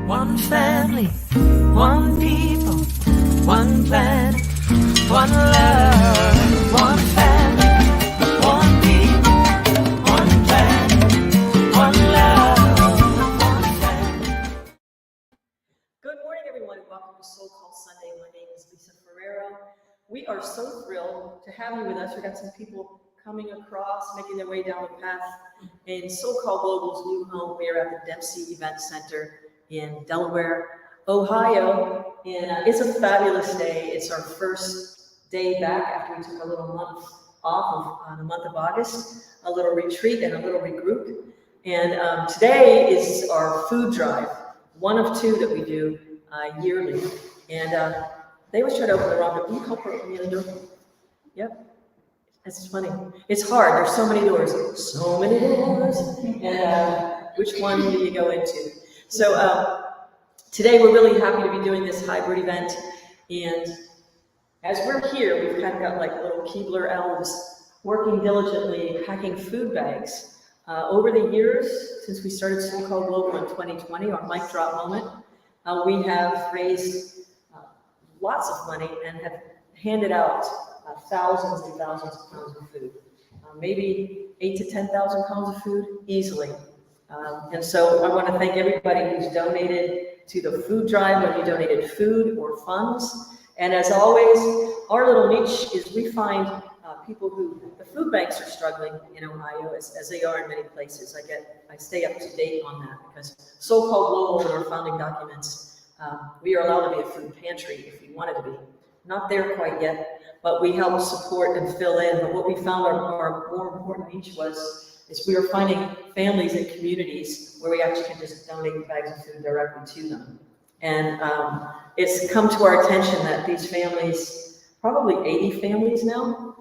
One family, one people, one planet, one love. One family, one people, one planet, one love. One family. Good morning, everyone, and welcome to SoulCall Sunday. My name is Lisa Ferrero. We are so thrilled to have you with us. We've got some people coming across, making their way down the path in SoulCall Global's new home. We are at the Dempsey Event Center in Delaware, Ohio, and it's a fabulous day. It's our first day back after we took a little month off of the month of August, a little retreat and a little regroup. And today is our food drive, one of two that we do yearly. And they always try to open the wrong door. Can you help her open the other door? Yep. It's funny. It's hard. There's so many doors. So many doors. And which one do you go into? So today we're really happy to be doing this hybrid event. And as we're here, we've kind of got like little Keebler elves working diligently, packing food bags. Over the years, since we started SoulCall Global in 2020, our mic drop moment, we have raised lots of money and have handed out thousands and thousands of pounds of food, maybe 8,000 to 10,000 pounds of food easily. And so I want to thank everybody who's donated to the food drive, when you donated food or funds. And as always, our little niche is we find people who, the food banks are struggling in Ohio, as they are in many places. I stay up to date on that because SoulCall Global in our founding documents, we are allowed to be a food pantry if we wanted to be. Not there quite yet, but we help support and fill in. But what we found our more important niche is we are finding families and communities where we actually can just donate bags of food directly to them. And it's come to our attention that these families, probably 80 families now,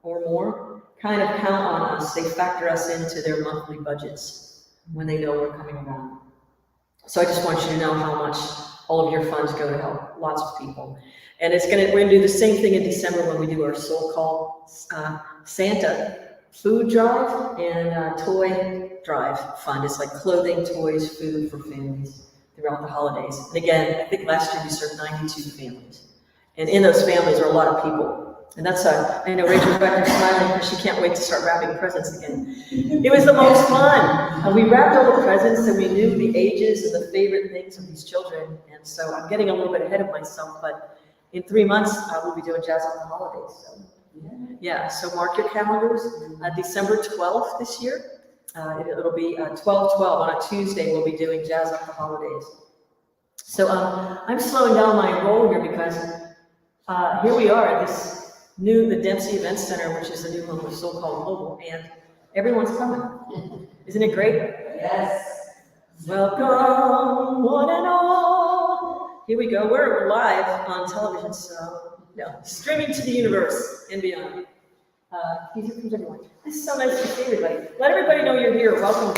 or more, kind of count on us. They factor us into their monthly budgets when they know we're coming around. So I just want you to know how much all of your funds go to help lots of people. And we're gonna do the same thing in December when we do our SoulCall Santa food drive and toy drive fund. It's like clothing, toys, food for families throughout the holidays. And again, I think last year we served 92 families. And in those families are a lot of people. And that's, I know Rachel's back there smiling because she can't wait to start wrapping presents again. It was the most fun. We wrapped all the presents and we knew the ages and the favorite things of these children. And so I'm getting a little bit ahead of myself, but in 3 months, we'll be doing Jazz on the Holidays. So, yeah, so mark your calendars. December 12th this year. It'll be 12/12 on a Tuesday. We'll be doing Jazz on the Holidays. So I'm slowing down my roll here because here we are at the Dempsey Event Center, which is the new home of SoulCall Global, and everyone's coming. Isn't it great? Yes. Welcome, one and all. Here we go. We're live on television, so streaming to the universe and beyond. Here comes everyone. This is so nice to see everybody. Let everybody know you're here. Welcome.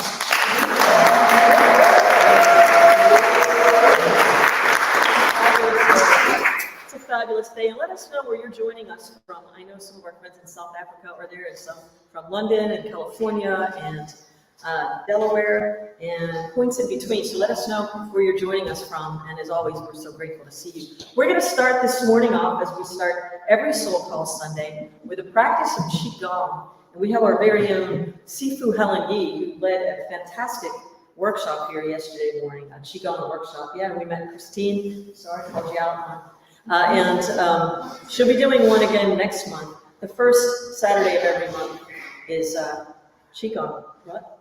It's a fabulous day, and let us know where you're joining us from. I know some of our friends in South Africa are there, and some from London and California and Delaware and points in between. So let us know where you're joining us from. And as always, we're so grateful to see you. We're going to start this morning off, as we start every SoulCall Sunday, with a practice of Qigong. And we have our very own Sifu Helen Yi, who led a fantastic workshop here yesterday morning, a Qigong workshop. Yeah, we met Christine. Sorry, I called you out. And she'll be doing one again next month. The first Saturday of every month is Qigong. What?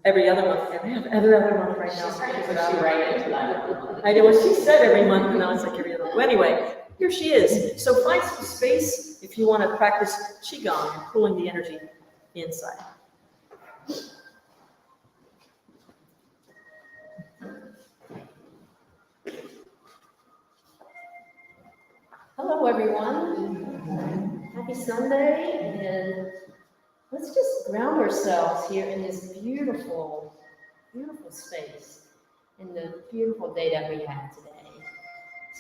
Every other month. Every other month right now. I know what she said every month, but now it's like every other month. Well, anyway, here she is. So find some space if you want to practice Qigong and pulling the energy inside. Hello, everyone. Happy Sunday, and let's just ground ourselves here in this beautiful, beautiful space, in the beautiful day that we have today.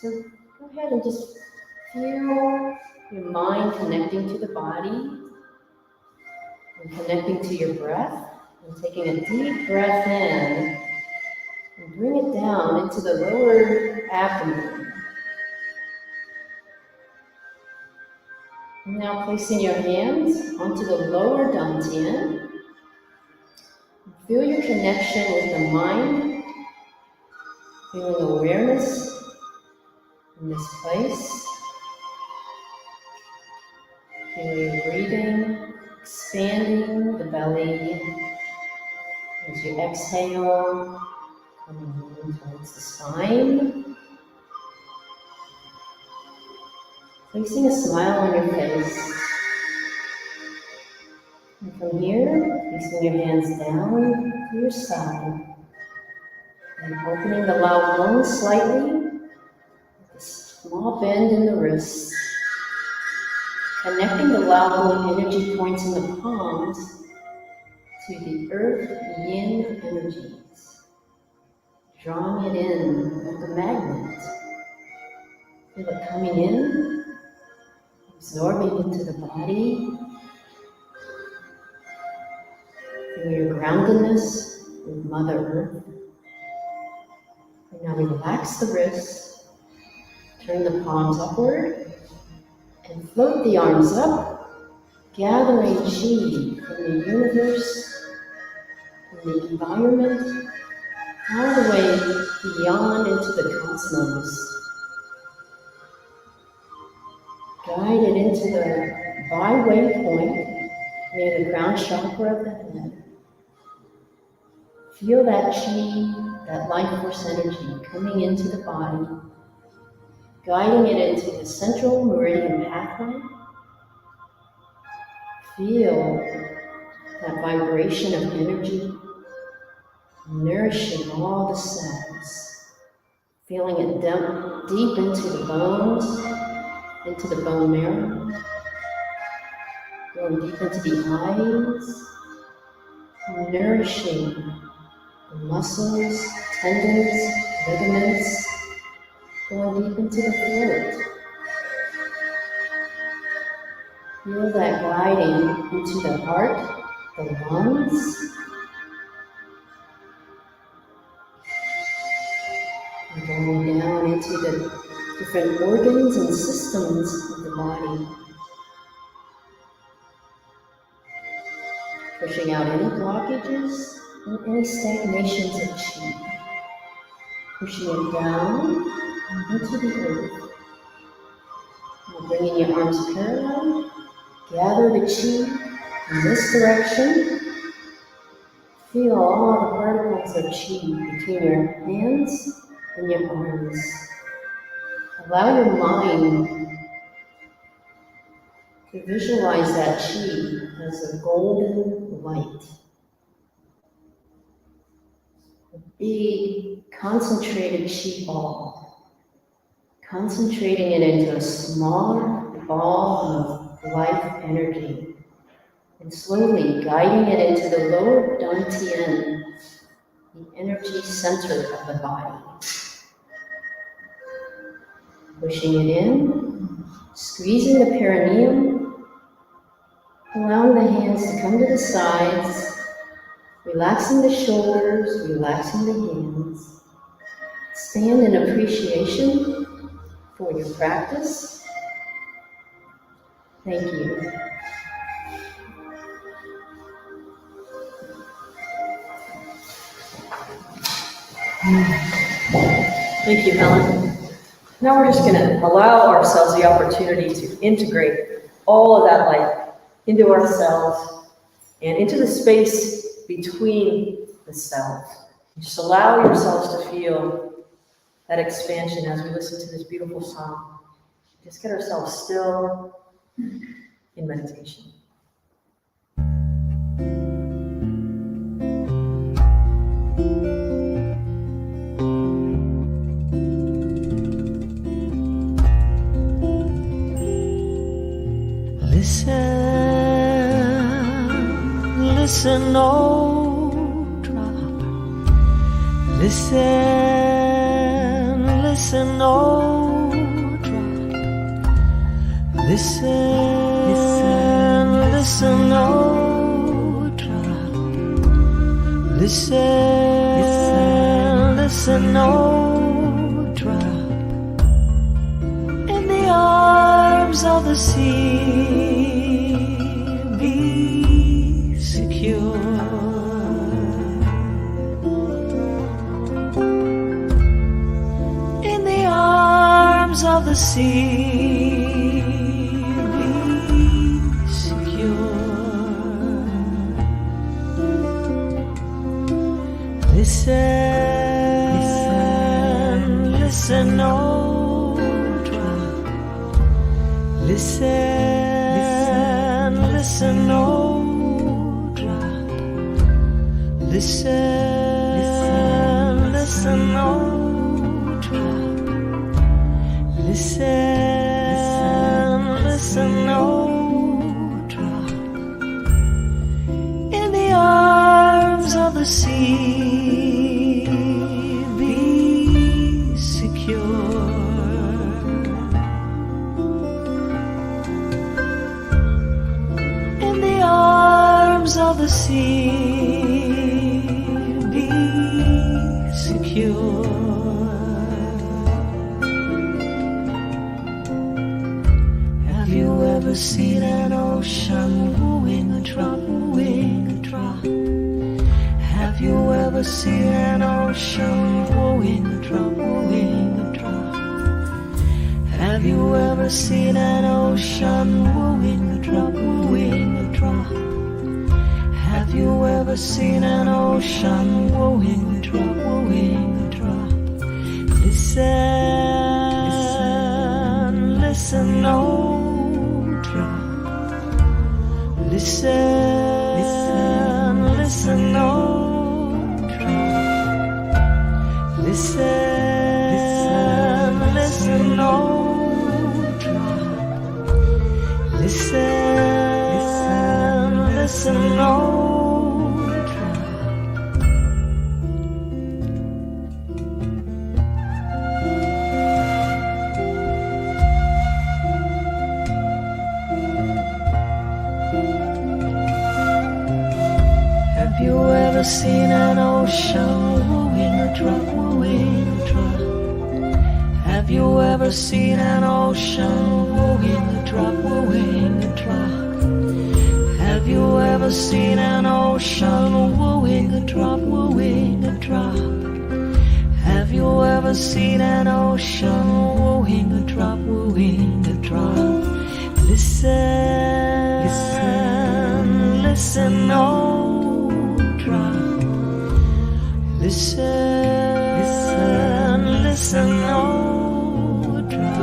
So go ahead and just feel your mind connecting to the body and connecting to your breath and taking a deep breath in and And bring it down into the lower abdomen. And now placing your hands onto the lower dantian. Feel your connection with the mind, feeling awareness in this place. Feel your breathing, expanding the belly as you exhale, coming in towards the spine. Placing a smile on your face. And from here, placing your hands down to your side. And opening the loud lungs slightly, with a small bend in the wrists. Connecting the loud energy points in the palms to the earth yin energies. Drawing it in like a magnet. Feel it coming in, absorbing into the body. Feel your groundedness with Mother Earth. And now relax the wrists, turn the palms upward, and float the arms up, gathering chi from the universe, from the environment, all the way beyond into the cosmos. Guide it into the bi-way point near the crown chakra of the head. Feel that chi, that life force energy coming into the body, guiding it into the central meridian pathway. Feel that vibration of energy nourishing all the cells, feeling it deep into the bones, into the bone marrow, going deep into the eyes, nourishing the muscles, tendons, ligaments, going deep into the throat. Feel that gliding into the heart, the lungs, and going down into the different organs and systems of the body. Pushing out any blockages and any stagnations of chi. Pushing it down into the earth. Now bringing your arms parallel. Gather the chi in this direction. Feel all the particles of chi between your hands and your arms. Allow your mind to visualize that chi as a golden light. A big, concentrated chi ball. Concentrating it into a smaller ball of life energy. And slowly guiding it into the lower dantian, the energy center of the body. Pushing it in, squeezing the perineum, allowing the hands to come to the sides, relaxing the shoulders, relaxing the hands. Stand in appreciation for your practice. Thank you. Thank you, Helen. Now we're just going to allow ourselves the opportunity to integrate all of that light into ourselves and into the space between the cells. Just allow yourselves to feel that expansion as we listen to this beautiful song. Just get ourselves still in meditation. Listen, oh drop. Listen, oh drop. Listen, oh drop. Listen, listen, oh, drop in the arms of the sea, be secure. In the arms of the sea, be secure. Listen, listen, oh, drop. Listen, listen, oh, drop. Listen, listen, oh, drop. Listen, listen, oh, drop. In the arms of the sea, be secure. In the arms of the sea, be secure. Have you ever seen an ocean wooing a drop, wooing a drop? Have you ever seen an ocean wooing a drop, wooing a drop? Have you ever seen an ocean wooing a drop, wooing a drop? Have you ever seen an ocean wooing a drop, wooing a drop? Listen, listen, oh, drop. Listen, listen, oh, drop. Listen, listen, oh, drop. Listen, listen, oh, drop. Have you ever seen an ocean wooing a drop, wooing a drop? Have you ever seen an ocean wooing a drop, wooing a drop? Have you ever seen an ocean wooing a drop, wooing a drop? Have you ever seen an ocean wooing a drop, wooing a drop? Listen, listen, listen, oh, drop. Listen, listen, listen, oh, drop.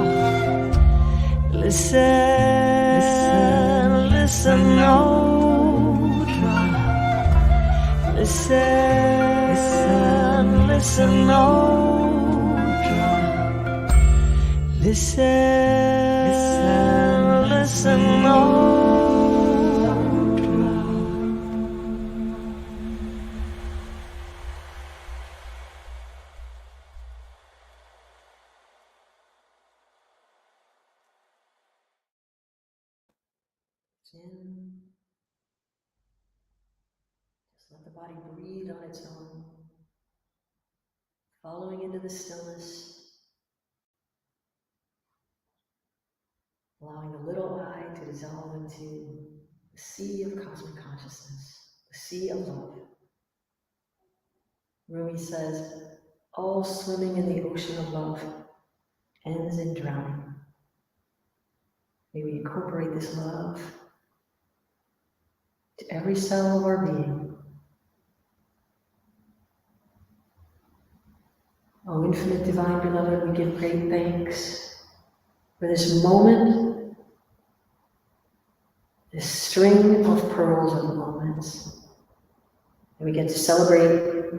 Listen, listen, oh, drop. Listen, listen, oh, drop. Listen, listen, oh, drop. In. Just let the body breathe on its own, following into the stillness, allowing the little I to dissolve into the sea of cosmic consciousness, the sea of love. Rumi says, all swimming in the ocean of love ends in drowning. May we incorporate this love to every cell of our being. Oh, infinite divine beloved, we give great thanks for this moment, this string of pearls of moments. And we get to celebrate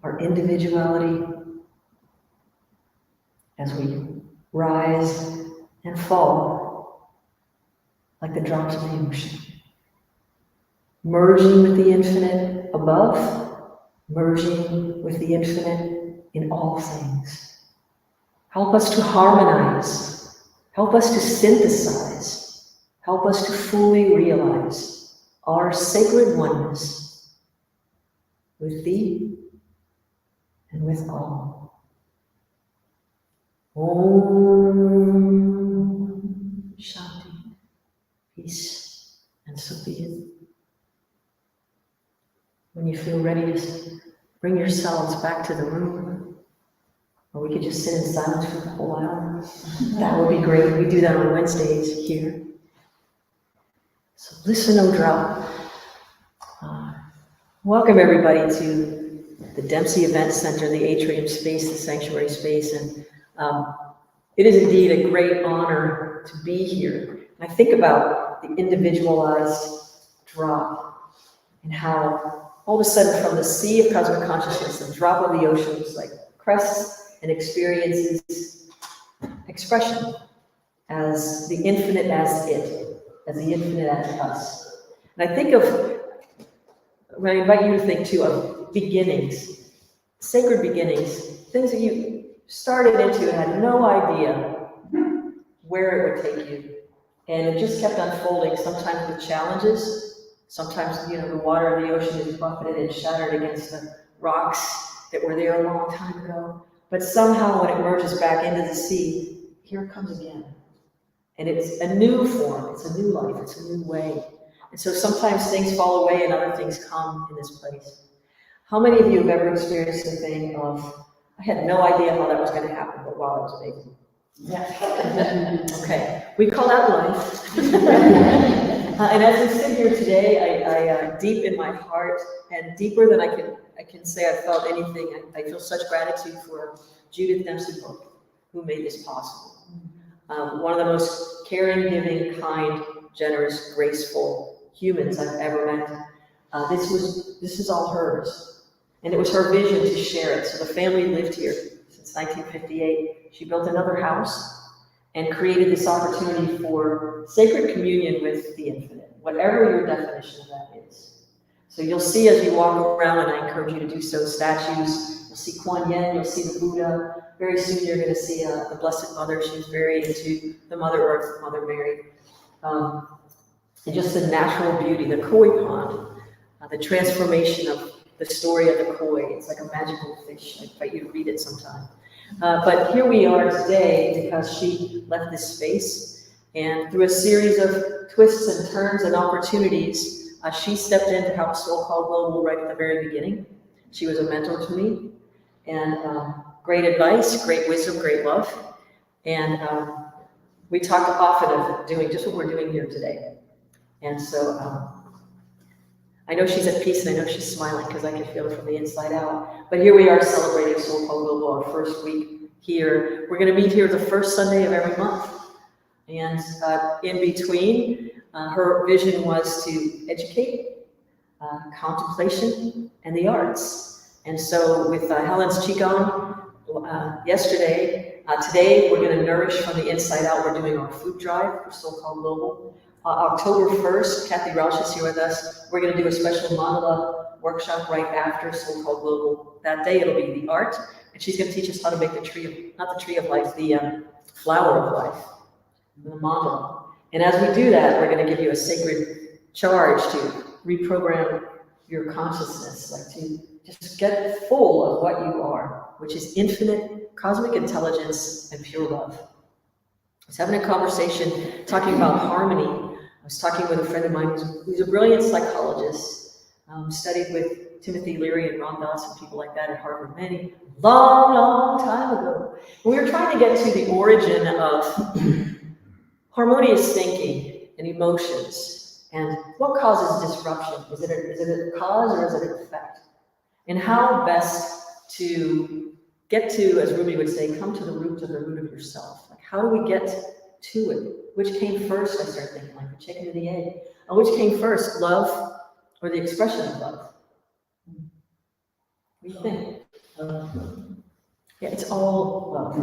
our individuality as we rise and fall like the drops of the ocean. Merging with the infinite above, merging with the infinite in all things. Help us to harmonize, help us to synthesize, help us to fully realize our sacred oneness with thee and with all. Om Shanti. Peace. And so be it. When you feel ready, just bring yourselves back to the room. Or we could just sit in silence for the whole hour. That would be great. We do that on Wednesdays here. So listen, O drop. Welcome everybody to the Dempsey Event Center, the atrium space, the sanctuary space. And it is indeed a great honor to be here. I think about the individualized drop and how all of a sudden from the sea of cosmic consciousness, the drop of the ocean is like crests and experiences expression as the infinite as it, as the infinite as us. And I think of, when I invite you to think too of beginnings, sacred beginnings, things that you started into and had no idea where it would take you. And it just kept unfolding, sometimes with challenges, sometimes, the water of the ocean is buffeted and shattered against the rocks that were there a long time ago. But somehow when it merges back into the sea, here it comes again. And it's a new form, it's a new life, it's a new way. And so sometimes things fall away and other things come in this place. How many of you have ever experienced the thing of, I had no idea how that was going to happen, but while I was baby? Yeah. Okay, we call that life. And as we sit here today, I deep in my heart, and deeper than I can say I felt anything, I feel such gratitude for Judith Dempsey Book, who made this possible. One of the most caring, giving, kind, generous, graceful humans I've ever met. This is all hers. And it was her vision to share it. So the family lived here since 1958. She built another house and created this opportunity for sacred communion with the infinite, whatever your definition of that is. So you'll see as you walk around, and I encourage you to do so, statues. You'll see Kuan Yin, you'll see the Buddha. Very soon you're going to see the Blessed Mother. She was very into the Mother Earth, Mother Mary. And just the natural beauty, the koi pond, the transformation of the story of the koi. It's like a magical fish. I invite you to read it sometime. But here we are today because she left this space, and through a series of twists and turns and opportunities, she stepped in to help SoulCall Global right at the very beginning. She was a mentor to me, and great advice, great wisdom, great love. And we talk often of doing just what we're doing here today. And so I know she's at peace, and I know she's smiling because I can feel it from the inside out. But here we are celebrating SoulCall Global, our first week here. We're going to meet here the first Sunday of every month. And in between, her vision was to educate, contemplation, and the arts. And so with Helen's Qigong yesterday, today we're going to nourish from the inside out. We're doing our food drive for SoulCall Global. October 1st, Kathy Rausch is here with us. We're going to do a special mandala workshop right after SoulCall Global. That day it'll be the art, and she's going to teach us how to make the tree of, not the tree of life, the flower of life, the mandala. And as we do that, we're going to give you a sacred charge to reprogram your consciousness, like to just get full of what you are, which is infinite cosmic intelligence and pure love. I was having a conversation talking about harmony. I was talking with a friend of mine who's a brilliant psychologist, studied with Timothy Leary and Ram Dass and people like that at Harvard many long time ago. And we were trying to get to the origin of harmonious thinking and emotions and what causes disruption. Is it a cause or is it an effect? And how best to get to, as Rumi would say, come to the root of yourself. Like, how do we get to it? Which came first? I started thinking, like the chicken or the egg. Which came first, love or the expression of love? What do you think? Yeah, it's all love.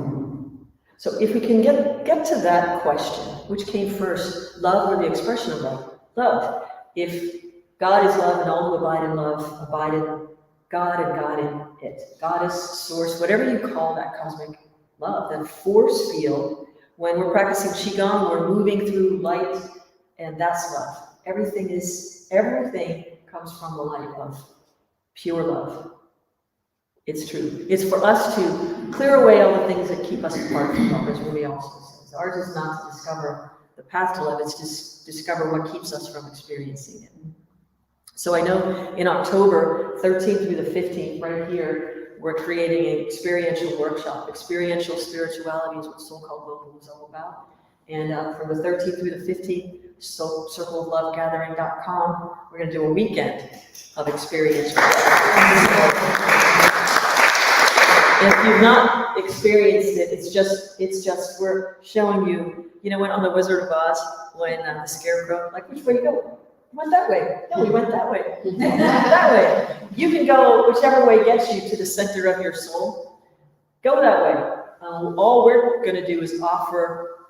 So if we can get to that question, which came first, love or the expression of love? Love. If God is love and all who abide in love abide in God and God in it. Goddess, source, whatever you call that cosmic love, that force field. When we're practicing Qigong, we're moving through light, and that's love. Everything comes from the light of pure love. It's true. It's for us to clear away all the things that keep us apart from love, as Rumi also says. Ours is not to discover the path to love, it's to discover what keeps us from experiencing it. So I know in October 13th through the 15th, right here, we're creating an experiential workshop. Experiential spirituality is what SoulCall Global is all about. And from the 13th through the 15th, circleoflovegathering.com, we're going to do a weekend of experiential. If you've not experienced it, it's just we're showing you, you know, when on the Wizard of Oz, when the Scarecrow, like, which way you go? We went that way. No, we went that way. That way. You can go whichever way gets you to the center of your soul. Go that way. All we're going to do is offer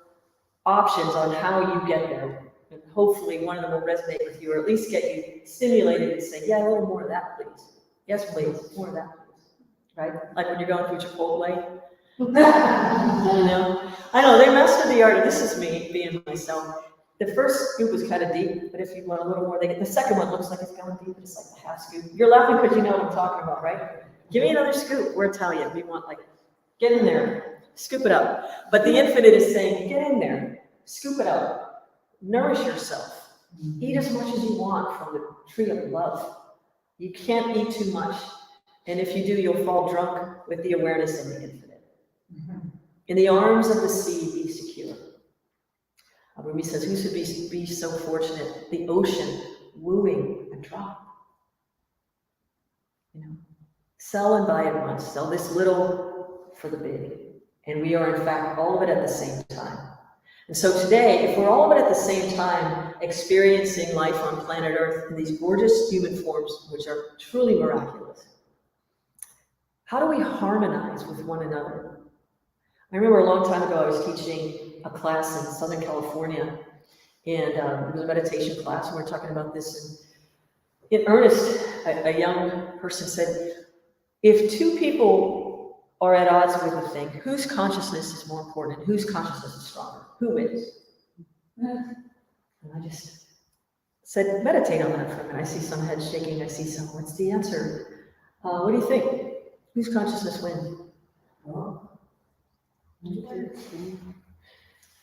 options on how you get there. And hopefully one of them will resonate with you, or at least get you stimulated and say, yeah, a little more of that, please. Yes, please. More of that, please. Right? Like when you're going through Chipotle. You know? I know, they mastered the art of, this is me being myself. The first scoop is kind of deep, but if you want a little more, the second one looks like it's going deep, but it's like a half scoop. You're laughing because you know what I'm talking about, right? Give me another scoop. We're Italian. We want, like, get in there, scoop it up. But the infinite is saying, get in there, scoop it up, nourish yourself. Eat as much as you want from the tree of love. You can't eat too much. And if you do, you'll fall drunk with the awareness of the infinite. In the arms of the sea, be secure. Rumi says, who should be so fortunate? The ocean wooing a drop. You know, sell and buy at once. Sell this little for the big. And we are, in fact, all of it at the same time. And so today, if we're all of it at the same time, experiencing life on planet Earth in these gorgeous human forms, which are truly miraculous, how do we harmonize with one another? I remember a long time ago, I was teaching a class in Southern California, and it was a meditation class, and we were talking about this. And in earnest, a young person said, if two people are at odds with a thing, whose consciousness is more important? And whose consciousness is stronger? Who wins? And I just said, meditate on that for a minute. I see some heads shaking. I see some, what's the answer? What do you think? Whose consciousness wins? Oh.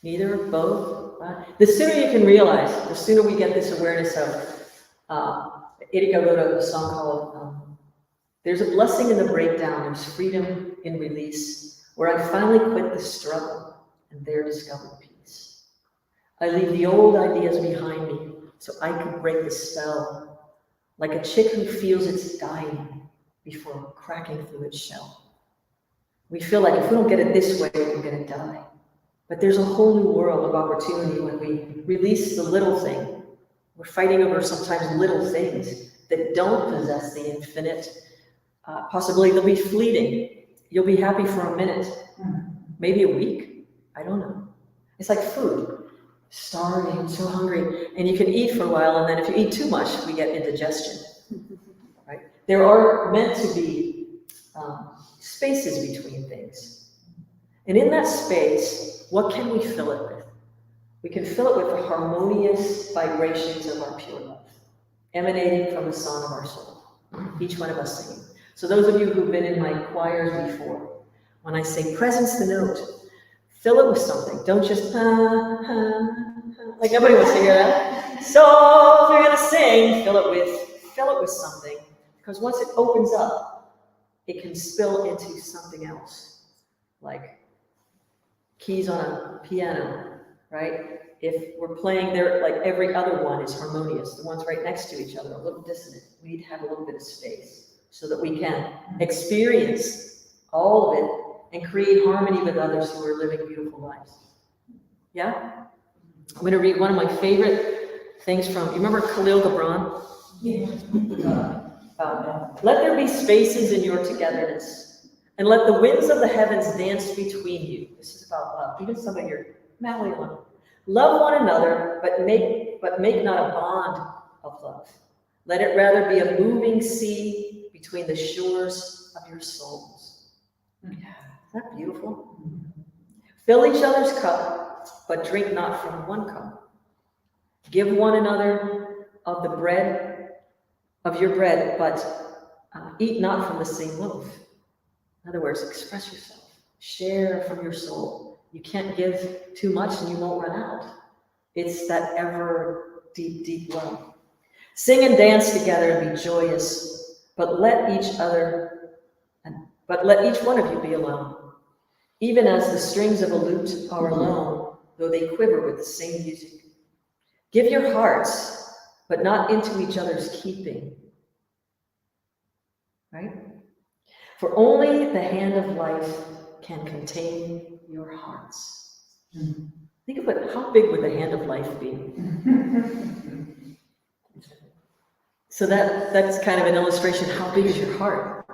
Neither, both. The sooner you can realize, the sooner we get this awareness of, Irika wrote a song called, there's a blessing in the breakdown, there's freedom in release, where I finally quit the struggle and there discovered peace. I leave the old ideas behind me so I can break the spell, like a chick who feels it's dying before cracking through its shell. We feel like if we don't get it this way, we're gonna die. But there's a whole new world of opportunity when we release the little thing. We're fighting over sometimes little things that don't possess the infinite. Possibly they'll be fleeting. You'll be happy for a minute, maybe a week. I don't know. It's like food. Starving, so hungry, and you can eat for a while, and then if you eat too much, we get indigestion. Right? There are meant to be spaces between things. And in that space, what can we fill it with? We can fill it with the harmonious vibrations of our pure love, emanating from the song of our soul, each one of us singing. So those of you who've been in my choirs before, when I say presence the note, fill it with something. Don't just, like nobody wants to hear that. So if you're gonna sing, fill it with something. Because once it opens up, it can spill into something else. Like keys on a piano, right? If we're playing there, like every other one is harmonious. The ones right next to each other are a little dissonant. We need to have a little bit of space so that we can experience all of it and create harmony with others who are living beautiful lives. Yeah? I'm going to read one of my favorite things from, you remember Khalil Gibran? Yeah. Let there be spaces in your togetherness, and let the winds of the heavens dance between you. This is about love. Even some of your madly love. Love one another, but make not a bond of love. Let it rather be a moving sea between the shores of your souls. Yeah, is that beautiful? Fill each other's cup, but drink not from one cup. Give one another of the bread, of your bread, but eat not from the same loaf. In other words, express yourself. Share from your soul. You can't give too much and you won't run out. It's that ever deep, deep well. Sing and dance together and be joyous, but let each one of you be alone. Even as the strings of a lute are alone, though they quiver with the same music. Give your hearts, but not into each other's keeping. Right? For only the hand of life can contain your hearts. Think about how big would the hand of life be? So that's kind of an illustration. How big is your heart?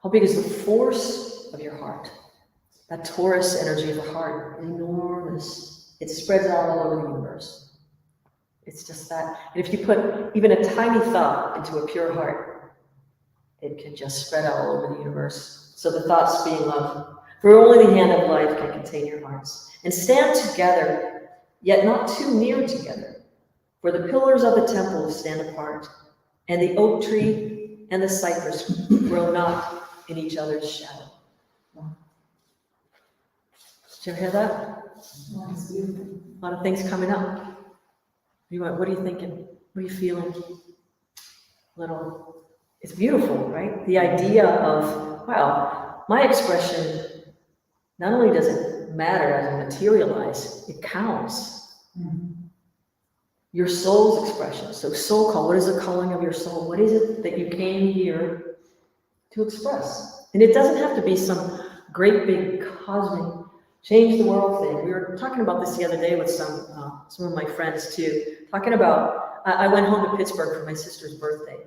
How big is the force of your heart? That Taurus energy of the heart, enormous. It spreads out all over the universe. It's just that. And if you put even a tiny thought into a pure heart, it can just spread out all over the universe. So the thoughts being love. For only the hand of life can contain your hearts. And stand together, yet not too near together. For the pillars of the temple stand apart, and the oak tree and the cypress grow not in each other's shadow. Did you ever hear that? A lot of things coming up. What are you thinking? What are you feeling? It's beautiful, right? The idea of, wow, my expression, not only does it matter as it materialize, it counts. Your soul's expression. So soul call, what is the calling of your soul? What is it that you came here to express? And it doesn't have to be some great big cosmic change the world thing. We were talking about this the other day with some of my friends too. Talking about, I went home to Pittsburgh for my sister's birthday.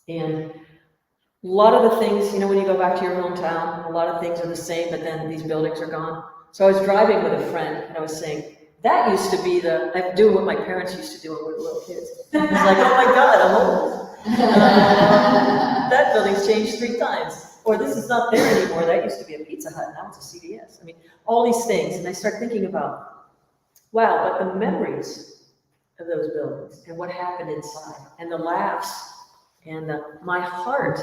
And a lot of the things, when you go back to your hometown, a lot of things are the same, but then these buildings are gone. So I was driving with a friend and I was saying, that used to be I'm doing what my parents used to do when we were little kids. It's like, oh my God, I'm old. That building's changed 3 times. Or this is not there anymore. That used to be a Pizza Hut. Now it's a CVS. I mean, all these things. And I start thinking about, wow, but the memories of those buildings and what happened inside and the laughs and my heart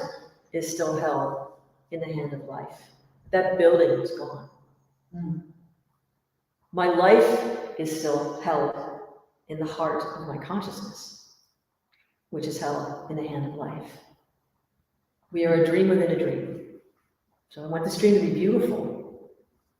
is still held in the hand of life. That building is gone. My life is still held in the heart of my consciousness, which is held in the hand of life. We are a dream within a dream. So I want this dream to be beautiful,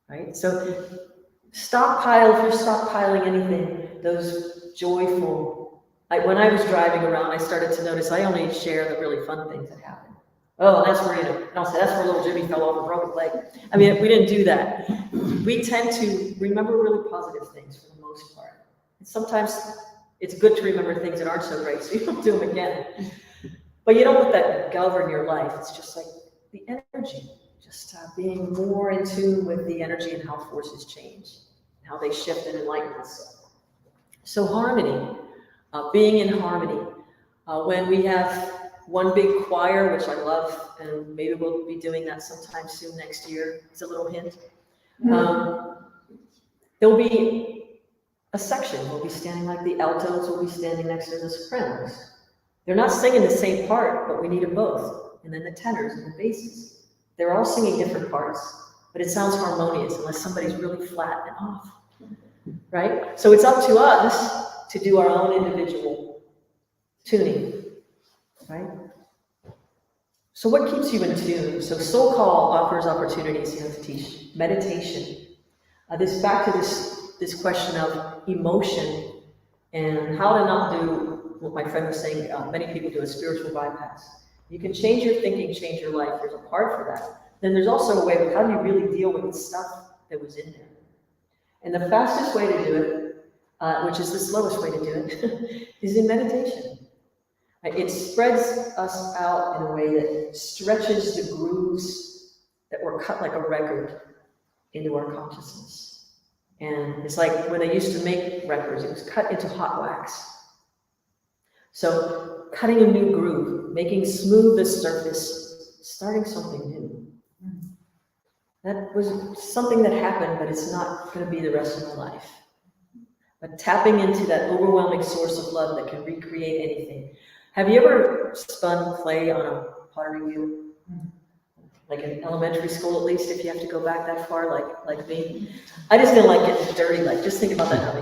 right? So if you're stockpiling anything, those joyful, like when I was driving around, I started to notice I only share the really fun things that happen. Oh, that's where, and I'll say, that's where little Jimmy fell off and broke his leg. I mean, we didn't do that. We tend to remember really positive things for the most part. And sometimes it's good to remember things that aren't so great, so you don't do them again. But you don't let that govern your life. It's just like the energy, just being more in tune with the energy and how forces change, and how they shift and enlighten us. So harmony, being in harmony. When we have one big choir, which I love, and maybe we'll be doing that sometime soon next year. It's a little hint. There'll be a section. We'll be standing like the altos will be standing next to the sopranos. They're not singing the same part, but we need them both. And then the tenors and the basses. They're all singing different parts, but it sounds harmonious unless somebody's really flat and off, right? So it's up to us to do our own individual tuning, right? So what keeps you in tune? So SoulCall offers opportunities to teach meditation. Back to this question of emotion and how to not do what my friend was saying, many people do a spiritual bypass. You can change your thinking, change your life. There's a part for that. Then there's also a way of how do you really deal with the stuff that was in there. And the fastest way to do it, which is the slowest way to do it, is in meditation. It spreads us out in a way that stretches the grooves that were cut like a record into our consciousness. And it's like when they used to make records, it was cut into hot wax. So cutting a new groove, making smooth the surface, starting something new. That was something that happened, but it's not going to be the rest of my life. But tapping into that overwhelming source of love that can recreate anything. Have you ever spun clay on a pottery wheel? Like in elementary school, at least, if you have to go back that far, like me. I just didn't like getting dirty. Like, just think about that how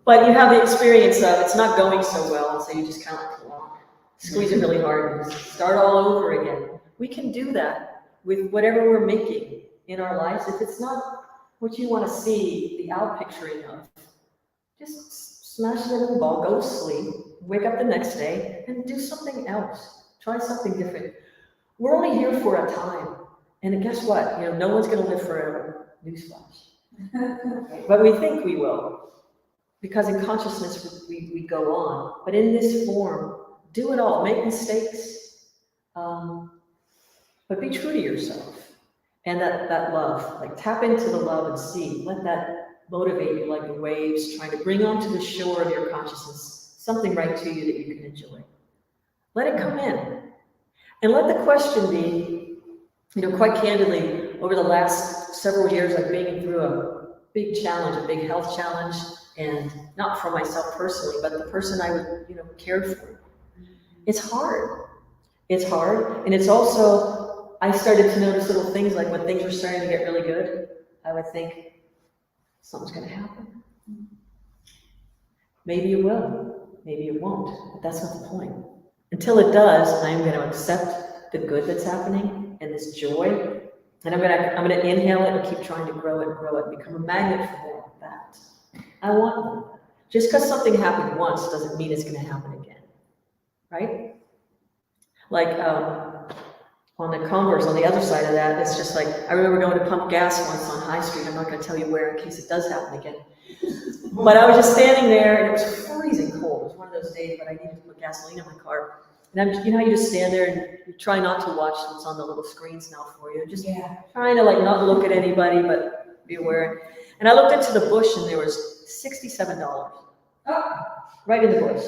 But you have the experience of it's not going so well, so you just kind of like squeeze it really hard and just start all over again. We can do that with whatever we're making in our lives. If it's not what you want to see the outpicturing of, just smash it in the ball, go to sleep, wake up the next day, and do something else. Try something different. We're only here for a time. And guess what? No one's going to live forever. Newsflash. But we think we will. Because in consciousness, we go on. But in this form, do it all. Make mistakes. But be true to yourself. And that love. Like, tap into the love and see. Let that motivate you like the waves, trying to bring onto the shore of your consciousness something right to you that you can enjoy. Let it come in. And let the question be, quite candidly, over the last several years, I've been through a big challenge, a big health challenge, and not for myself personally, but the person I would, cared for. It's hard. It's hard. And it's also, I started to notice little things like when things were starting to get really good, I would think, something's going to happen. Maybe it will. Maybe it won't. But that's not the point. Until it does, I am going to accept the good that's happening and this joy, and I'm going to inhale it and keep trying to grow it, and become a magnet for more of that. I want more. Just because something happened once doesn't mean it's going to happen again, right? Like on the converse, on the other side of that, it's just like I remember going to pump gas once on High Street. I'm not going to tell you where in case it does happen again. But I was just standing there, and it was freezing cold. It was one of those days, but I needed to put gasoline in my car. And how you just stand there and you try not to watch what's on the little screens now for you. Just trying to not look at anybody, but be aware. And I looked into the bush, and there was $67 right in the bush.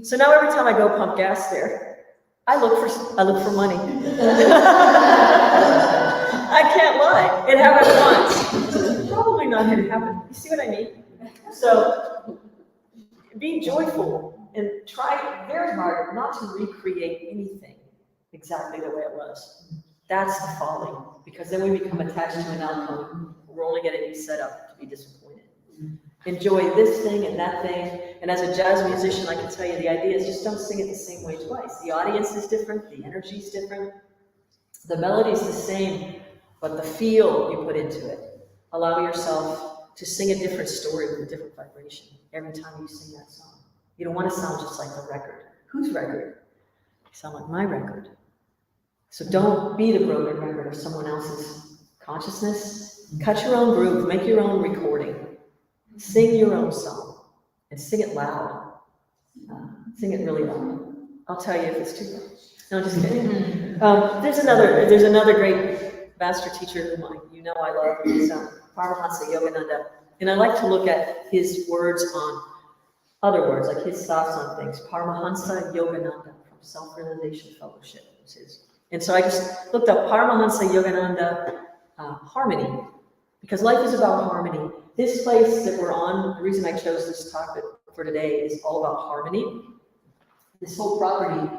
So now every time I go pump gas there, I look for money. I can't lie. It happened once. Probably not going to happen. You see what I mean? So be joyful and try very hard not to recreate anything exactly the way it was. That's the folly, because then we become attached to an outcome. We're only going to be set up to be disappointed. Enjoy this thing and that thing. And as a jazz musician, I can tell you the idea is just don't sing it the same way twice. The audience is different, the energy is different, the melody is the same, but the feel you put into it. Allow yourself to sing a different story with a different vibration every time you sing that song. You don't want to sound just like the record. Whose record? You sound like my record. So don't be the broken record of someone else's consciousness. Cut your own groove, make your own recording. Sing your own song, and sing it loud. Sing it really loud. I'll tell you if it's too loud. No, just kidding. There's another great master teacher whom I love. He's Paramahansa Yogananda, and I like to look at his words on other words, like his thoughts on things. Paramahansa Yogananda from Self-Realization Fellowship was his. And so I just looked up Paramahansa Yogananda harmony, because life is about harmony. This place that we're on, the reason I chose this topic for today is all about harmony. This whole property,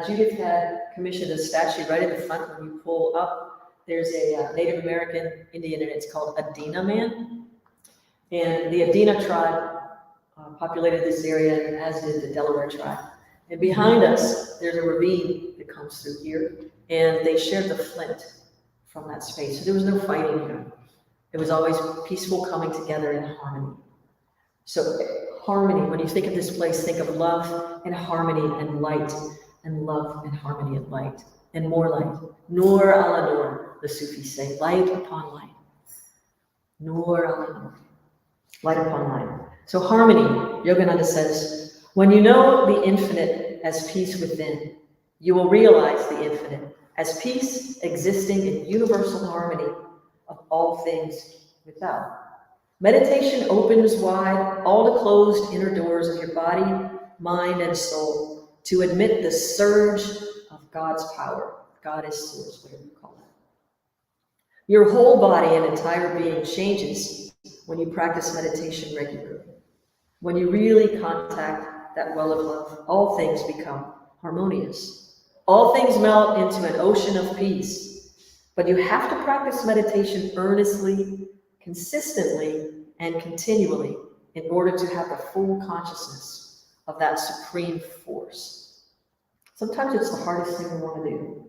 Judith had commissioned a statue right in the front. When you pull up, there's a Native American Indian, and it's called Adina Man. And the Adina tribe populated this area, as did the Delaware tribe. And behind us, there's a ravine that comes through here, and they shared the flint from that space. So there was no fighting here. It was always peaceful coming together in harmony. So harmony, when you think of this place, think of love and harmony and light, and love and harmony and light, and more light. Nur ala nur, the Sufis say, light upon light. Nur ala nur, light upon light. So harmony, Yogananda says, when you know the infinite as peace within, you will realize the infinite as peace existing in universal harmony of all things without. Meditation opens wide all the closed inner doors of your body, mind, and soul to admit the surge of God's power. God is source, whatever you call that. Your whole body and entire being changes when you practice meditation regularly. When you really contact that well of love, all things become harmonious. All things melt into an ocean of peace. But you have to practice meditation earnestly, consistently, and continually in order to have the full consciousness of that supreme force. Sometimes it's the hardest thing we want to do,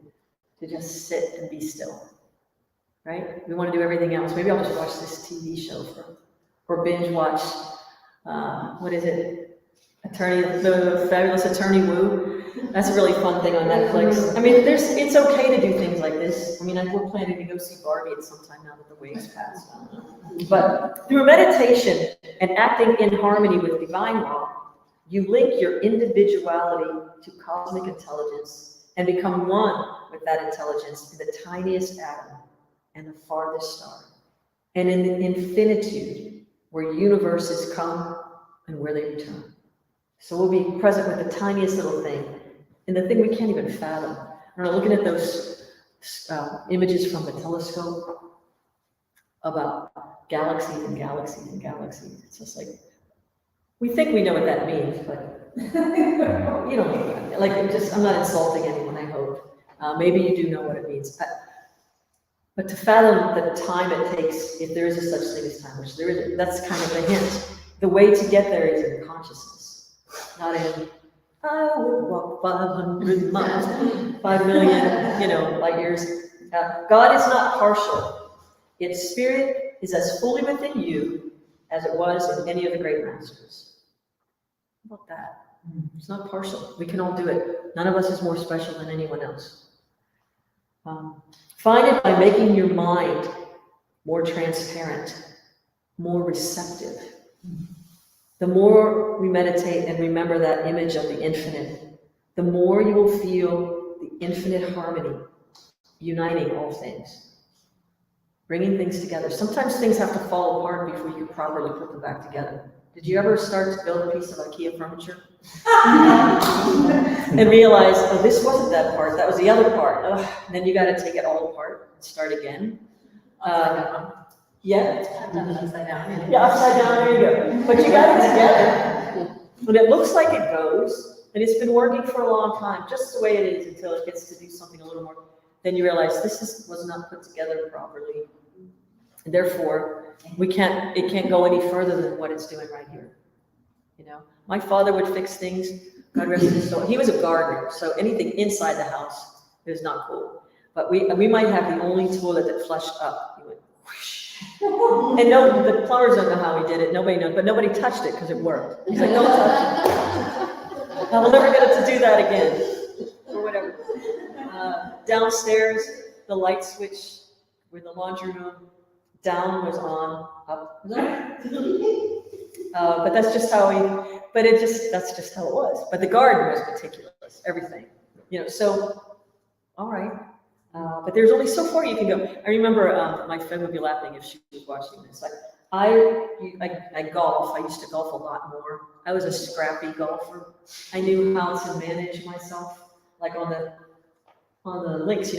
to just sit and be still, right? We want to do everything else. Maybe I'll just watch this TV show or binge watch, what is it? The Fabulous Attorney Wu. That's a really fun thing on Netflix. I mean, it's okay to do things like this. I mean, we're planning to go see Barbie at some time now that the waves passed. But through meditation and acting in harmony with divine law, you link your individuality to cosmic intelligence and become one with that intelligence in the tiniest atom and the farthest star, and in the infinitude where universes come and where they return. So we'll be present with the tiniest little thing, and the thing we can't even fathom. I don't know, looking at those images from the telescope about galaxies and galaxies and galaxies. It's just like, we think we know what that means, but you don't know. Like, I'm not insulting anyone, I hope. Maybe you do know what it means. But to fathom the time it takes, if there is a such thing as time, which there isn't, that's kind of the hint. The way to get there is in consciousness, not in, I would walk 500 miles, 5 million, light years. God is not partial. Its spirit is as fully within you as it was in any of the great masters. How about that? It's not partial. We can all do it. None of us is more special than anyone else. Find it by making your mind more transparent, more receptive. The more we meditate and remember that image of the infinite, the more you will feel the infinite harmony uniting all things, bringing things together. Sometimes things have to fall apart before you can properly put them back together. Did you ever start to build a piece of IKEA furniture and realize, oh, this wasn't that part, that was the other part. Ugh. And then you got to take it all apart and start again. Yeah. Upside down. Yeah, upside down, there you go. But you got it together. But it looks like it goes, and it's been working for a long time, just the way it is until it gets to do something a little more. Then you realize was not put together properly. And therefore, it can't go any further than what it's doing right here. My father would fix things, God rest his soul. He was a gardener, so anything inside the house is not cool. But we might have the only toilet that flushed up. He went whoosh. And the plumbers don't know how he did it. Nobody knows, but nobody touched it because it worked. He's like, don't touch it. I will never get it to do that again, or whatever. Downstairs, the light switch where the laundry room down was on, up was on. But that's just how that's just how it was. But the garden was meticulous, everything, so, all right. But there's only so far you can go. I remember my friend would be laughing if she was watching this. I golf. I used to golf a lot more. I was a scrappy golfer. I knew how to manage myself, like on the links.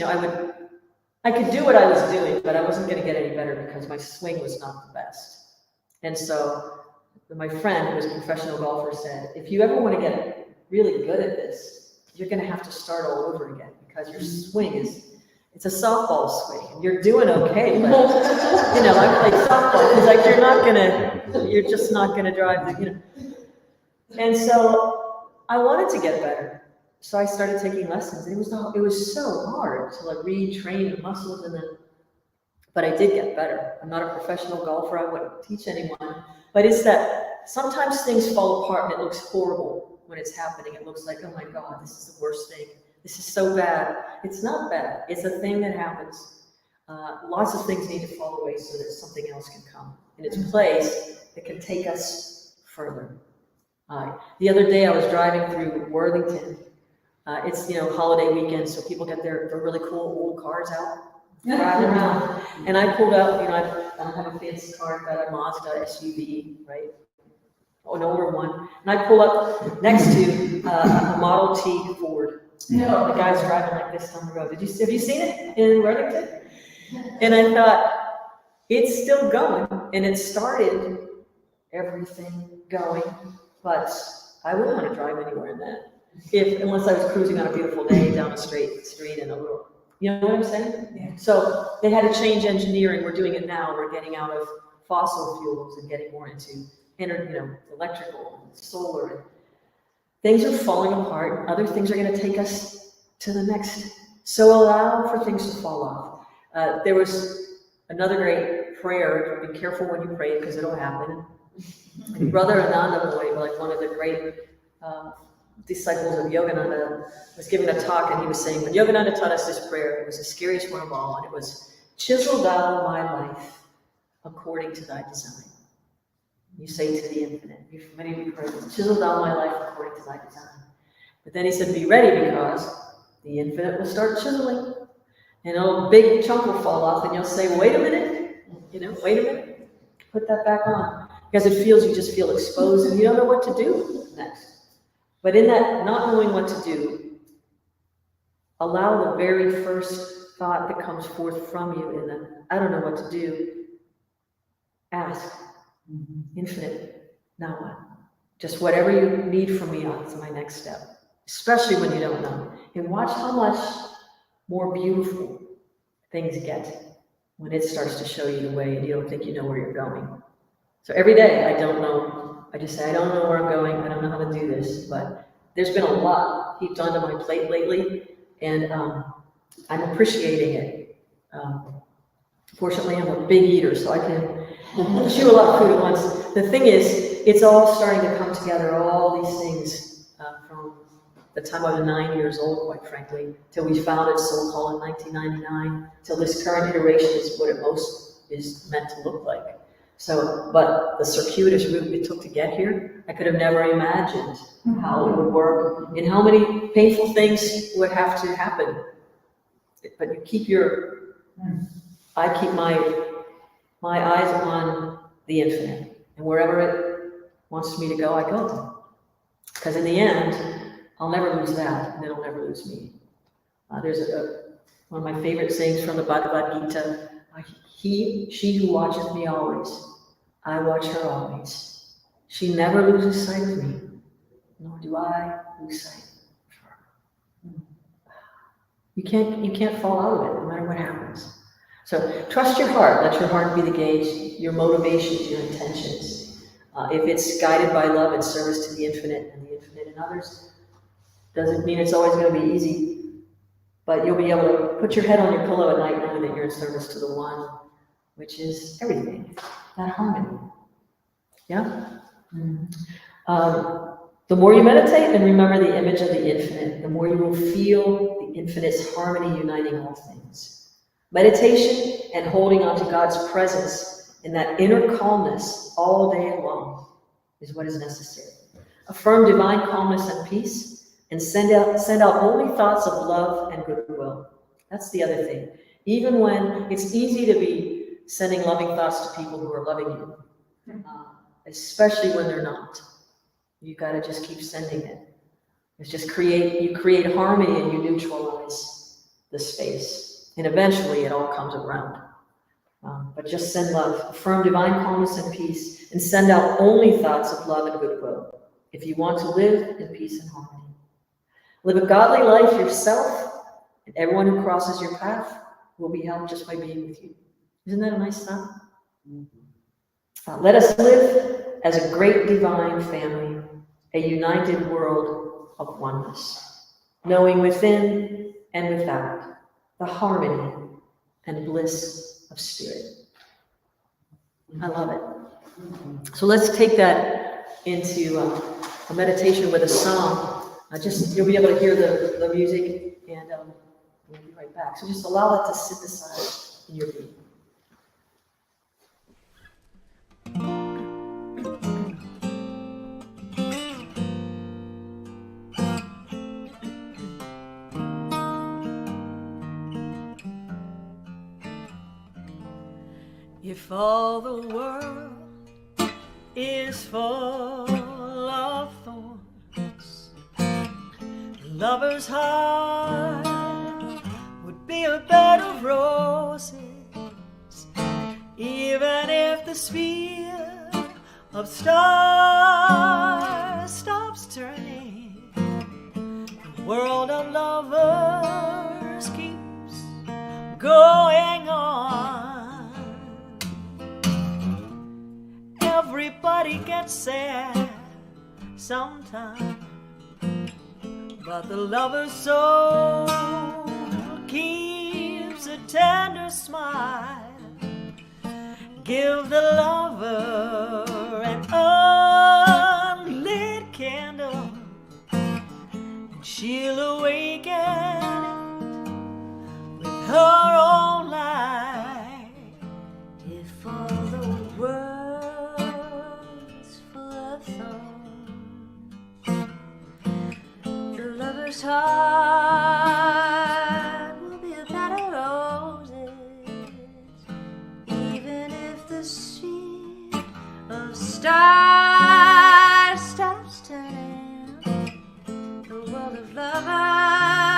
I could do what I was doing, but I wasn't going to get any better because my swing was not the best. And so my friend, who was a professional golfer, said, if you ever want to get really good at this, you're going to have to start all over again because your swing it's a softball swing. And you're doing okay, but I played softball. It's like you're just not gonna drive And so I wanted to get better. So I started taking lessons. It was so hard to retrain the muscles but I did get better. I'm not a professional golfer. I wouldn't teach anyone. But it's that sometimes things fall apart and it looks horrible when it's happening. It looks like, oh my God, this is the worst thing. This is so bad. It's not bad. It's a thing that happens. Lots of things need to fall away so that something else can come in its place that can take us further. The other day I was driving through Worthington. It's holiday weekend, so people get their really cool old cars out, driving around. And I pulled up. I don't have a fancy car. I've got a Mazda SUV, right? An older one. And I pull up next to a Model T Ford. The guy's driving like this down the road. Have you seen it in Worthington? And I thought, it's still going, and it started everything going, but I wouldn't want to drive anywhere in that. unless I was cruising on a beautiful day down a straight street and a little, you know what I'm saying? Yeah. So they had to change engineering. We're doing it now. We're getting out of fossil fuels and getting more into electrical, and solar. And things are falling apart. Other things are going to take us to the next. So allow for things to fall off. There was another great prayer. Be careful when you pray because it'll happen. Brother Anandamoy, like one of the great disciples of Yogananda, was giving a talk, and he was saying, when Yogananda taught us this prayer, it was the scariest one of all, and it was, chisel thou my life according to thy design. You say to the infinite. Many of you pray, chisel thou my life according to thy design. But then he said, be ready, because the infinite will start chiseling. And a big chunk will fall off, and you'll say, well, wait a minute, wait a minute, put that back on. Because it feels, you just feel exposed, and you don't know what to do next. But in that not knowing what to do, allow the very first thought that comes forth from you in the, I don't know what to do, ask, infinite, now what? Just whatever you need from me, that's my next step. Especially when you don't know. And watch how much more beautiful things get when it starts to show you the way and you don't think you know where you're going. So every day, I don't know. I just say, I don't know where I'm going. I don't know how to do this. But there's been a lot heaped onto my plate lately, and I'm appreciating it. Fortunately, I'm a big eater, so I can chew a lot of food at once. The thing is, it's all starting to come together, all these things from the time I was 9 years old, quite frankly, till we founded SoulCall in 1999, till this current iteration is what it most is meant to look like. So, but the circuitous route it took to get here, I could have never imagined how it would work and how many painful things would have to happen. But you keep I keep my eyes on the infinite, and wherever it wants me to go, I go. Because in the end, I'll never lose that, and it'll never lose me. There's one of my favorite sayings from the Bhagavad Gita. She who watcheth me always, I watch her always. She never loses sight of me, nor do I lose sight of her. You can't fall out of it, no matter what happens. So trust your heart. Let your heart be the gauge, your motivations, your intentions. If it's guided by love and service to the infinite and the infinite in others, doesn't mean it's always going to be easy, but you'll be able to put your head on your pillow at night knowing that you're in service to the one, which is everything, that harmony. Yeah? The more you meditate and remember the image of the infinite, the more you will feel the infinite's harmony uniting all things. Meditation and holding on to God's presence in that inner calmness all day long is what is necessary. Affirm divine calmness and peace, and send out only thoughts of love and goodwill. That's the other thing. Even when it's easy to be sending loving thoughts to people who are loving you, especially when they're not. You got to just keep sending it. It's just you create harmony and you neutralize the space. And eventually it all comes around. But just send love. Affirm divine calmness and peace, and send out only thoughts of love and goodwill if you want to live in peace and harmony. Live a godly life yourself, and everyone who crosses your path will be helped just by being with you. Isn't that a nice thought? Let us live as a great divine family, a united world of oneness, knowing within and without the harmony and bliss of spirit. I love it. So let's take that into a meditation with a song. You'll be able to hear the music, and we'll be right back. So just allow that to synthesize in your being. If all the world is full of thorns, the lover's heart would be a bed of roses. Even if the sphere of stars stops turning, world of lovers keeps going on. Everybody gets sad sometime, but the lover's soul keeps a tender smile. Give the lover an unlit candle, and she'll awaken with her own light. If all the world's full of thorns, the lover's heart will be a bed of roses. Even if the sea of stars stops turning, the world of lovers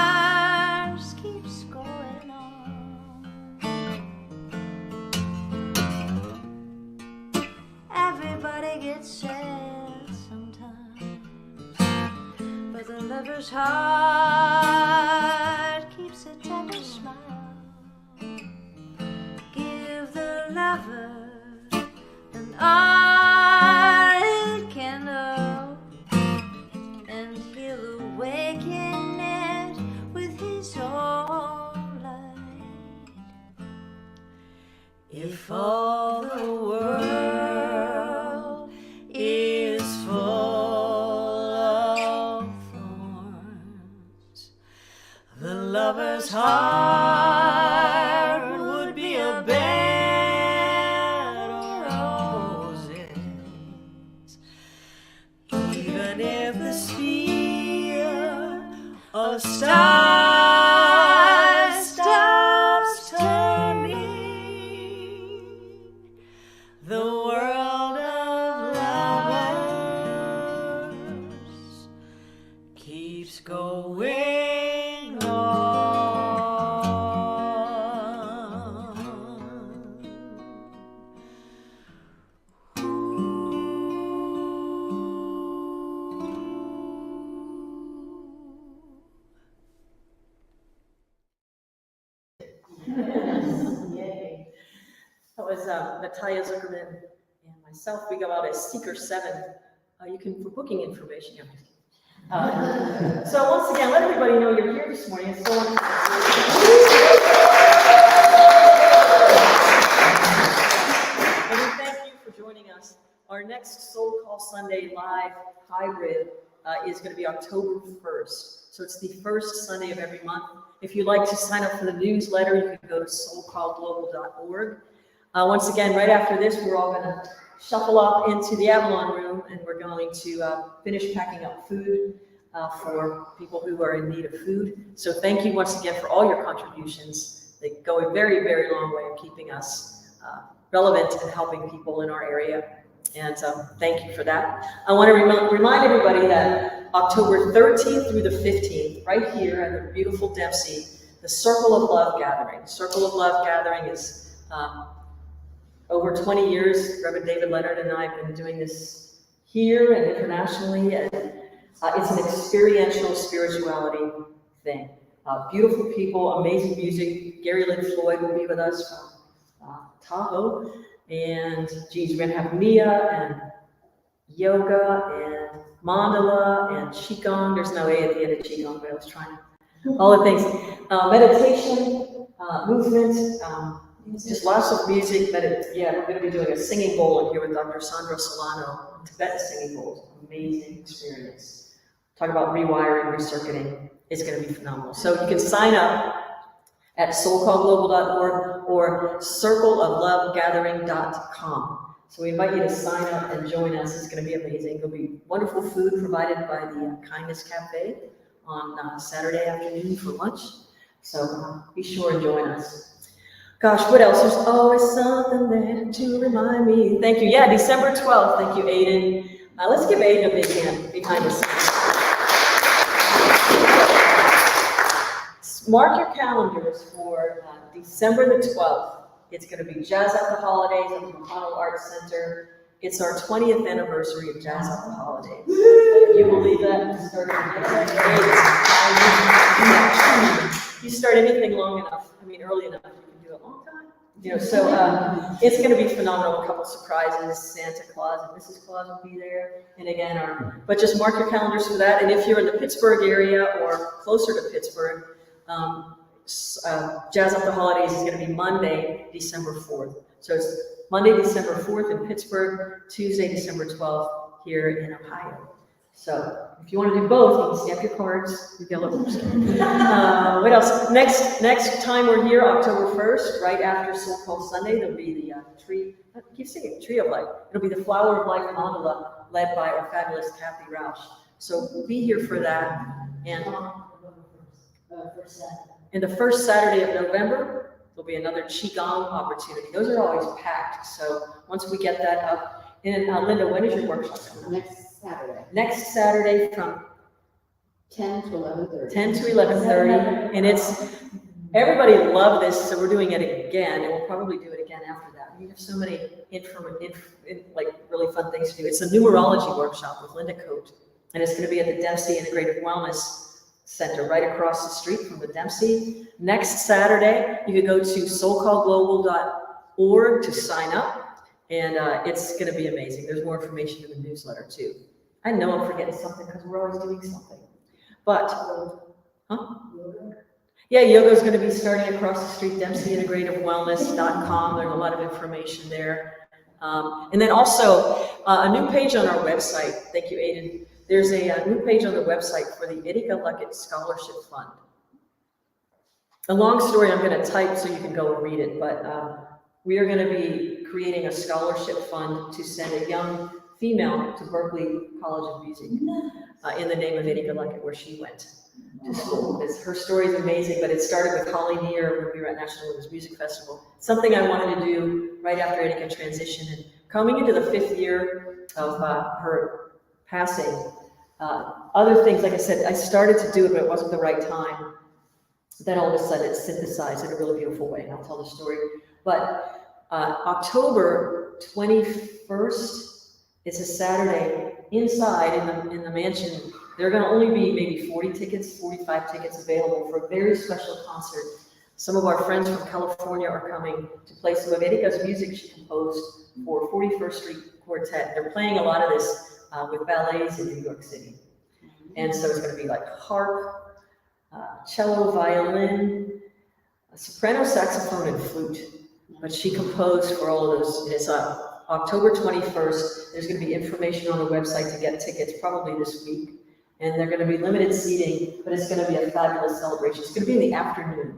keeps going on. Everybody gets sad sometimes, but the lover's heart keeps a tender smile. Give the lover an ardent candle, and he'll awaken it with his own light. If all the world is full of thorns, the lover's heart would be a bed of roses. Even if the sphere of stars stops turning, the world of lovers keeps going on. Yay. That was Natalia Zuckerman and myself. We go out as Seeker 7. You can, for booking information. Yeah, I'm just kidding. So once again, let everybody know you're here this morning. It's so wonderful. And we thank you for joining us. Our next Soul Call Sunday live hybrid is going to be October 1st. So it's the first Sunday of every month. If you'd like to sign up for the newsletter, you can go to soulcallglobal.org. Once again, right after this, we're all going to shuffle off into the Avalon room, and we're going to finish packing up food for people who are in need of food. So thank you once again for all your contributions. They go a very, very long way of keeping us relevant and helping people in our area. And thank you for that. I want to remind everybody that October 13th through the 15th, right here at the beautiful Dempsey, the Circle of Love Gathering. Circle of Love Gathering is over 20 years. Reverend David Leonard and I have been doing this here and internationally, and it's an experiential spirituality thing. Beautiful people, amazing music. Gary Lynn Floyd will be with us from Tahoe. And geez, we're gonna have Mia and yoga and mandala and qigong. There's no A at the end of qigong, but I was trying all the things. Meditation, movement, just lots of music. Yeah, we're gonna be doing a singing bowl in here with Dr. Sandra Solano, Tibetan singing bowls. Amazing experience. Talk about rewiring, recircuiting. It's gonna be phenomenal. So you can sign up at soulcallglobal.org or circleoflovegathering.com. So we invite you to sign up and join us. It's going to be amazing. There'll be wonderful food provided by the Kindness Cafe on Saturday afternoon for lunch. So be sure and join us. Gosh, what else? There's always something there to remind me. Thank you. Yeah, December 12th. Thank you, Aiden. Let's give Aiden a big hand behind the scenes. Mark your calendars for December the 12th. It's going to be Jazz at the Holidays at the Mahalo Arts Center. It's our 20th anniversary of Jazz at the Holidays. You believe that? It started in 1998. You start anything long enough, early enough, you can do it a long time. So it's going to be phenomenal. A couple surprises. Santa Claus and Mrs. Claus will be there. And again, but just mark your calendars for that. And if you're in the Pittsburgh area or closer to Pittsburgh, Jazz Up the Holidays is going to be Monday, December 4th. So it's Monday, December 4th in Pittsburgh, Tuesday, December 12th here in Ohio. So if you want to do both, you can stamp your cards. You get a little what else? Next time we're here, October 1st, right after SoulCall Sunday, there'll be the Tree of Life. It'll be the Flower of Life mandala led by our fabulous Kathy Roush. So be here for that. And the first Saturday of November, there'll be another Qigong opportunity. Those are always packed. So once we get that up, and Linda, when is your workshop coming up? Next Saturday from 10 to 11:30. 10 to 11:30, and everybody loved this, so we're doing it again, and we'll probably do it again after that. We have so many really fun things to do. It's a numerology workshop with Linda Coate, and it's going to be at the Dempsey Integrative Wellness Center right across the street from the Dempsey. Next Saturday, you can go to soulcallglobal.org to sign up. And it's going to be amazing. There's more information in the newsletter, too. I know I'm forgetting something because we're always doing something. But, yeah, yoga is going to be starting across the street, DempseyIntegrativeWellness.com. There's a lot of information there. And then also a new page on our website. Thank you, Aiden. There's a new page on the website for the Etika Luckett Scholarship Fund. A long story I'm going to type so you can go and read it, but we are going to be creating a scholarship fund to send a young female to Berklee College of Music in the name of Etika Luckett, where she went to school. Her story is amazing, but it started with Holly Neer when we were at National Women's Music Festival. Something I wanted to do right after Etika transitioned, and coming into the 5th year of her passing. Other things, like I said, I started to do it, but it wasn't the right time. Then all of a sudden it's synthesized in a really beautiful way, and I'll tell the story. But October 21st, it's a Saturday, inside in the mansion. There are going to only be maybe 45 tickets available for a very special concert. Some of our friends from California are coming to play some of Etika's music she composed for 41st Street Quartet. They're playing a lot of this with ballets in New York City. And so it's going to be like harp, cello, violin, soprano, saxophone, and flute. But she composed for all of those. It's October 21st. There's going to be information on the website to get tickets probably this week. And they're going to be limited seating, but it's going to be a fabulous celebration. It's going to be in the afternoon,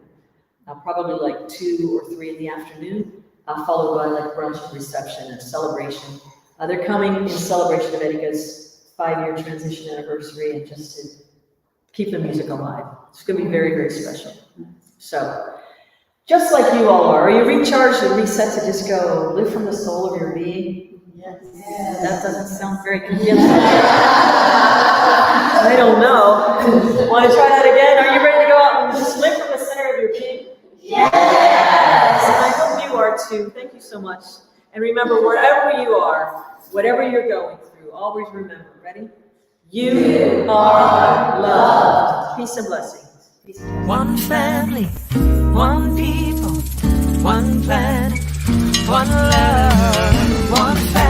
probably like 2 or 3 in the afternoon, followed by like brunch and reception and celebration. They're coming in celebration of Etika's 5-year transition anniversary and just to keep the music alive. It's going to be very, very special. So, just like you all are you recharged and reset to just go live from the soul of your being? Yes. That doesn't sound very convincing. I don't know. Want to try that again? Are you ready to go out and just live from the center of your being? Yes. I hope you are too. Thank you so much. And remember, wherever you are, whatever you're going through, always remember, ready? You are loved. Peace and blessings. Peace and blessings. One family, one people, one planet, one love, one family.